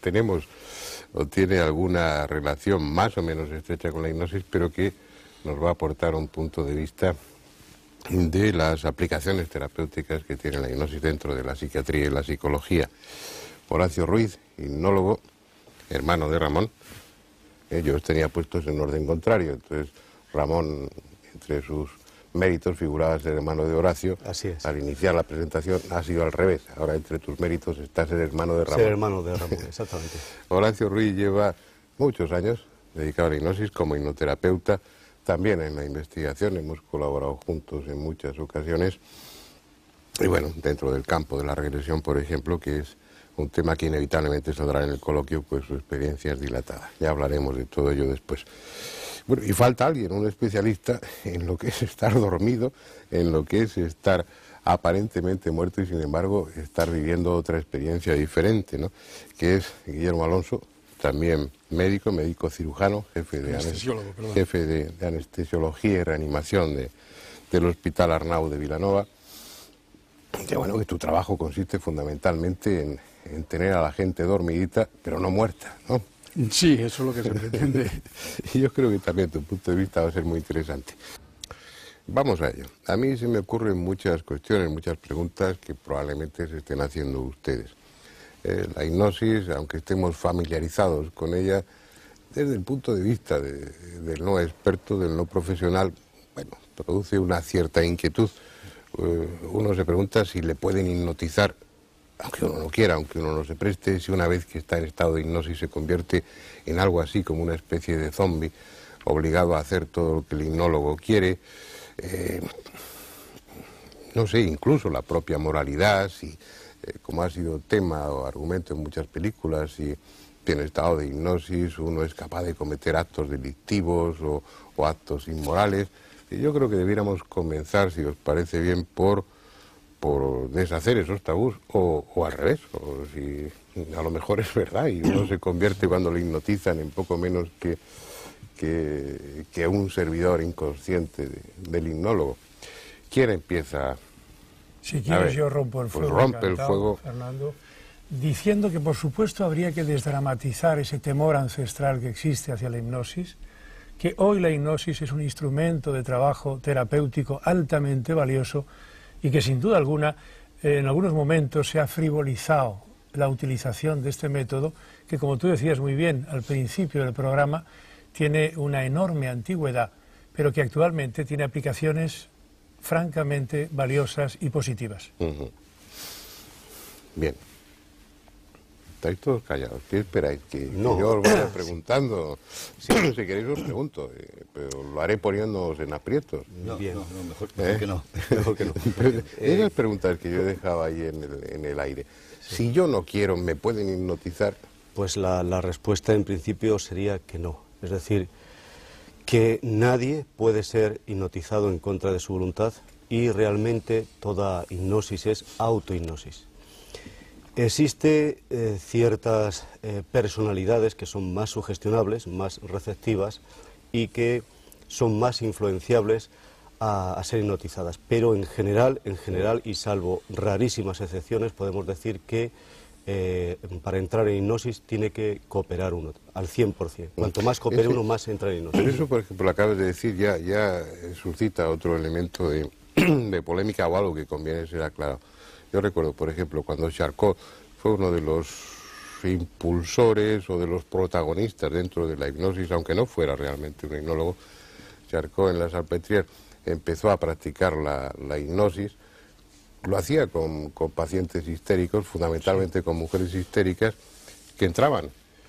tenemos o tiene alguna relación más o menos estrecha con la hipnosis, pero que nos va a aportar un punto de vista de las aplicaciones terapéuticas que tiene la hipnosis dentro de la psiquiatría y la psicología. Horacio Ruiz, hipnólogo, hermano de Ramón. Yo los tenía puestos en orden contrario, entonces Ramón, entre sus méritos, figuraba ser hermano de Horacio. Así es. Al iniciar la presentación ha sido al revés. Ahora entre tus méritos está ser hermano de Ramón. Ser hermano de Ramón, exactamente. Horacio Ruiz lleva muchos años dedicado a la hipnosis como hipnoterapeuta, también en la investigación, hemos colaborado juntos en muchas ocasiones. Y bueno, dentro del campo de la regresión, por ejemplo, que es un tema que inevitablemente saldrá en el coloquio, pues su experiencia es dilatada. Ya hablaremos de todo ello después. Bueno, y falta alguien, un especialista en lo que es estar dormido, en lo que es estar aparentemente muerto y sin embargo estar viviendo otra experiencia diferente, ¿no? Que es Guillermo Alonso, también médico cirujano, jefe de anestesiología y reanimación del Hospital Arnau de Vilanova. Que bueno, que tu trabajo consiste fundamentalmente en tener a la gente dormidita, pero no muerta, ¿no? Sí, eso es lo que se pretende. Y yo creo que también tu punto de vista va a ser muy interesante. Vamos a ello. A mí se me ocurren muchas cuestiones, muchas preguntas que probablemente se estén haciendo ustedes. La hipnosis, aunque estemos familiarizados con ella, desde el punto de vista del no experto, del no profesional, bueno, produce una cierta inquietud. Uno se pregunta si le pueden hipnotizar, aunque uno no quiera, aunque uno no se preste, si una vez que está en estado de hipnosis se convierte en algo así como una especie de zombie, obligado a hacer todo lo que el hipnólogo quiere. No sé, incluso la propia moralidad, si, como ha sido tema o argumento en muchas películas, si en estado de hipnosis uno es capaz de cometer actos delictivos o actos inmorales. Yo creo que debiéramos comenzar, si os parece bien, por deshacer esos tabús o al revés, o si a lo mejor es verdad y uno se convierte cuando le hipnotizan en poco menos que un servidor inconsciente del hipnólogo. ¿Quién empieza? Si quieres yo rompo el fuego. Pues rompe el fuego. Fernando, diciendo que por supuesto habría que desdramatizar ese temor ancestral que existe hacia la hipnosis, que hoy la hipnosis es un instrumento de trabajo terapéutico altamente valioso y que sin duda alguna en algunos momentos se ha frivolizado la utilización de este método que, como tú decías muy bien al principio del programa, tiene una enorme antigüedad, pero que actualmente tiene aplicaciones francamente valiosas y positivas. Bien. Estáis todos callados. ¿Qué esperáis? ¿Que No. yo os vaya preguntando? Sí, si queréis os pregunto, pero lo haré poniéndoos en aprietos. Bien. No, mejor que no. Mejor que no. Esas preguntas que yo dejaba ahí en el aire. Sí. Si yo no quiero, ¿me pueden hipnotizar? Pues la respuesta en principio sería que no. Es decir, que nadie puede ser hipnotizado en contra de su voluntad y realmente toda hipnosis es autohipnosis. Existe ciertas personalidades que son más sugestionables, más receptivas y que son más influenciables a ser hipnotizadas. Pero en general y salvo rarísimas excepciones, podemos decir que para entrar en hipnosis tiene que cooperar uno al 100%. Cuanto más coopere uno, más entra en hipnosis. Pero eso, por ejemplo, lo acabas de decir, ya suscita otro elemento de polémica o algo que conviene ser aclarado. Yo recuerdo, por ejemplo, cuando Charcot fue uno de los impulsores o de los protagonistas dentro de la hipnosis, aunque no fuera realmente un hipnólogo, Charcot en la Salpêtrière empezó a practicar la hipnosis. Lo hacía con pacientes histéricos, fundamentalmente con mujeres histéricas, que entraban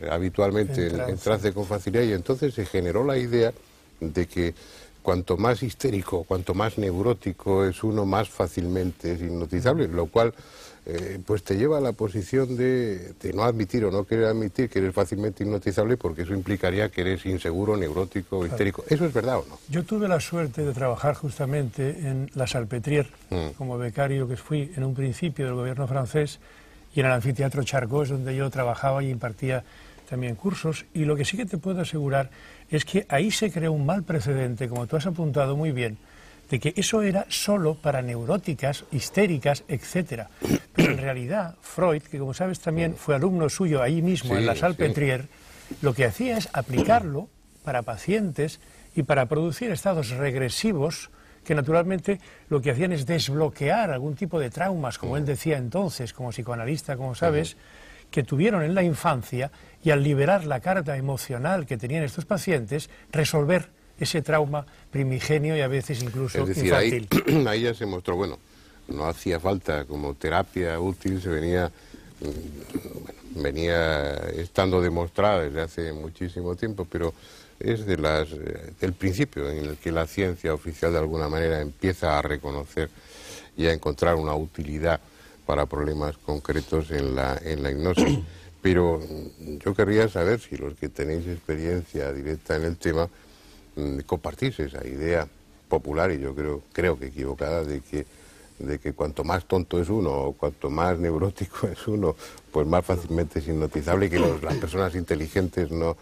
habitualmente en trance con facilidad, y entonces se generó la idea de que cuanto más histérico, cuanto más neurótico es uno, más fácilmente es hipnotizable, lo cual pues te lleva a la posición de no admitir o no querer admitir que eres fácilmente hipnotizable, porque eso implicaría que eres inseguro, neurótico o histérico. ¿Eso es verdad o no? Yo tuve la suerte de trabajar justamente en la Salpêtrière, como becario que fui en un principio del gobierno francés, y en el anfiteatro Charcot, donde yo trabajaba y impartía también cursos, y lo que sí que te puedo asegurar es que ahí se creó un mal precedente, como tú has apuntado muy bien, de que eso era solo para neuróticas, histéricas, etc. Pero en realidad Freud, que como sabes también fue alumno suyo ahí mismo en la Salpêtrière, lo que hacía es aplicarlo para pacientes y para producir estados regresivos que naturalmente lo que hacían es desbloquear algún tipo de traumas, como él decía entonces, como psicoanalista, como sabes, que tuvieron en la infancia, y al liberar la carga emocional que tenían estos pacientes, resolver ese trauma primigenio y a veces incluso infantil. Ahí ya se mostró, bueno, no hacía falta como terapia útil, venía estando demostrada desde hace muchísimo tiempo, pero es del principio en el que la ciencia oficial de alguna manera empieza a reconocer y a encontrar una utilidad para problemas concretos en la hipnosis. Pero yo querría saber si los que tenéis experiencia directa en el tema compartís esa idea popular, y yo creo que equivocada, de que cuanto más tonto es uno o cuanto más neurótico es uno, pues más fácilmente es hipnotizable, y que las personas inteligentes no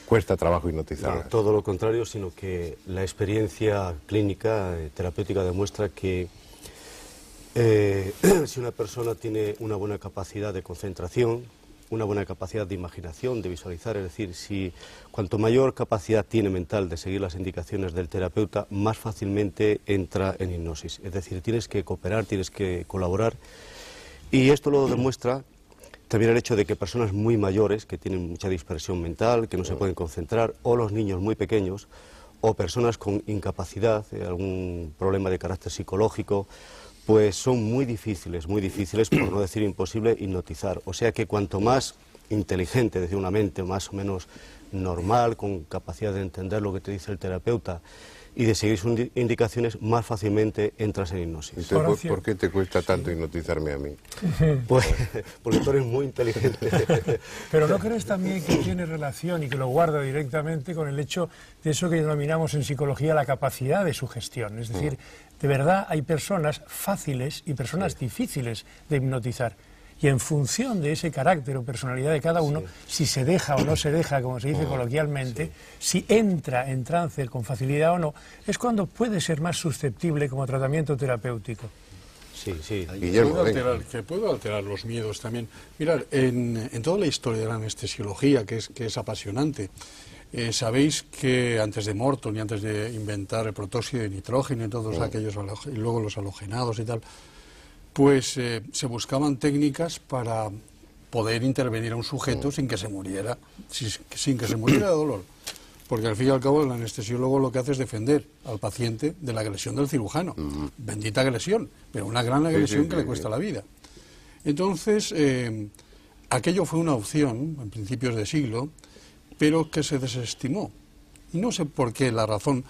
cuesta trabajo hipnotizarlas. No, todo lo contrario, sino que la experiencia clínica, terapéutica, demuestra que si una persona tiene una buena capacidad de concentración, una buena capacidad de imaginación, de visualizar, es decir, si cuanto mayor capacidad tiene mental de seguir las indicaciones del terapeuta, más fácilmente entra en hipnosis. Es decir, tienes que cooperar, tienes que colaborar, y esto lo demuestra también el hecho de que personas muy mayores, que tienen mucha dispersión mental, que no se pueden concentrar, o los niños muy pequeños, o personas con incapacidad, algún problema de carácter psicológico, pues son muy difíciles, por no decir imposible, hipnotizar. O sea que cuanto más inteligente, es decir, una mente más o menos normal, con capacidad de entender lo que te dice el terapeuta y de seguir sus indicaciones, más fácilmente entras en hipnosis. Entonces, ¿por qué te cuesta tanto hipnotizarme a mí? Pues porque tú eres muy inteligente. Pero ¿no crees también que tiene relación y que lo guarda directamente con el hecho de eso que denominamos en psicología la capacidad de sugestión? Es decir, de verdad hay personas fáciles y personas difíciles de hipnotizar. Y en función de ese carácter o personalidad de cada uno, si se deja o no se deja, como se dice coloquialmente, si entra en trance con facilidad o no, es cuando puede ser más susceptible como tratamiento terapéutico. Sí, sí. Guillermo, puedo alterar los miedos también. Mirad, en toda la historia de la anestesiología, que es apasionante, sabéis que antes de Morton y antes de inventar el protóxido de nitrógeno y todos aquellos, y luego los halogenados y tal, pues se buscaban técnicas para poder intervenir a un sujeto sin que se muriera, sin que se muriera de dolor. Porque al fin y al cabo el anestesiólogo lo que hace es defender al paciente de la agresión del cirujano. Bendita agresión, pero una gran agresión que le cuesta la vida. Entonces, aquello fue una opción en principios de siglo, pero que se desestimó. Y no sé por qué la razón.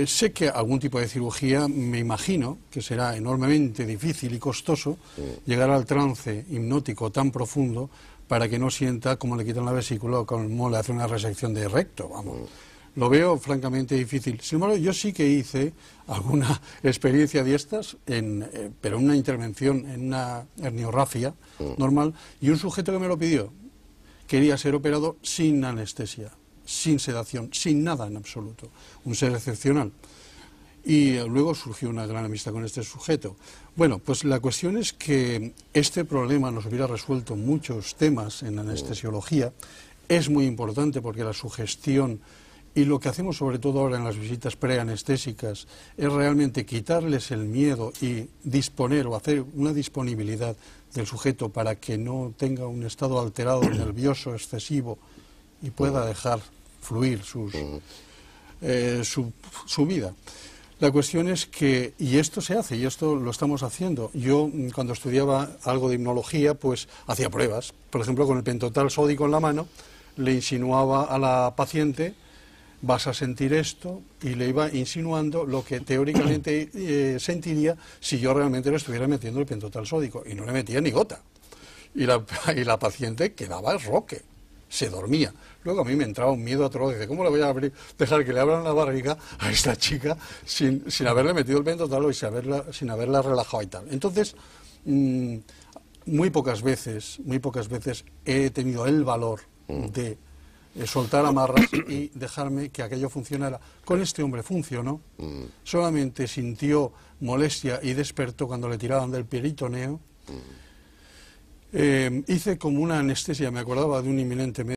Sé que algún tipo de cirugía, me imagino que será enormemente difícil y costoso llegar al trance hipnótico tan profundo para que no sienta cómo le quitan la vesícula o cómo le hacen una resección de recto, vamos. Lo veo francamente difícil. Sin embargo, yo sí que hice alguna experiencia de estas, pero en una intervención, en una herniorrafia normal, y un sujeto que me lo pidió quería ser operado sin anestesia, sin sedación, sin nada en absoluto, un ser excepcional. Y luego surgió una gran amistad con este sujeto. Bueno, pues la cuestión es que este problema nos hubiera resuelto muchos temas en anestesiología. Es muy importante porque la sugestión y lo que hacemos sobre todo ahora en las visitas preanestésicas es realmente quitarles el miedo y disponer o hacer una disponibilidad del sujeto para que no tenga un estado alterado, nervioso, excesivo, y pueda dejar fluir su vida. La cuestión es que, y esto se hace, y esto lo estamos haciendo. Yo, cuando estudiaba algo de hipnología, pues hacía pruebas. Por ejemplo, con el pentotal sódico en la mano, le insinuaba a la paciente, vas a sentir esto, y le iba insinuando lo que teóricamente sentiría si yo realmente le estuviera metiendo el pentotal sódico, y no le metía ni gota. Y la paciente quedaba roque, se dormía. Luego a mí me entraba un miedo atroz, dice, ¿cómo le voy a dejar que le abran la barriga a esta chica sin haberle metido el pentotal y sin haberla relajado y tal? Entonces, muy pocas veces he tenido el valor de soltar amarras y dejarme que aquello funcionara. Con este hombre funcionó, solamente sintió molestia y despertó cuando le tiraban del peritoneo. Hice como una anestesia, me acordaba de un inminente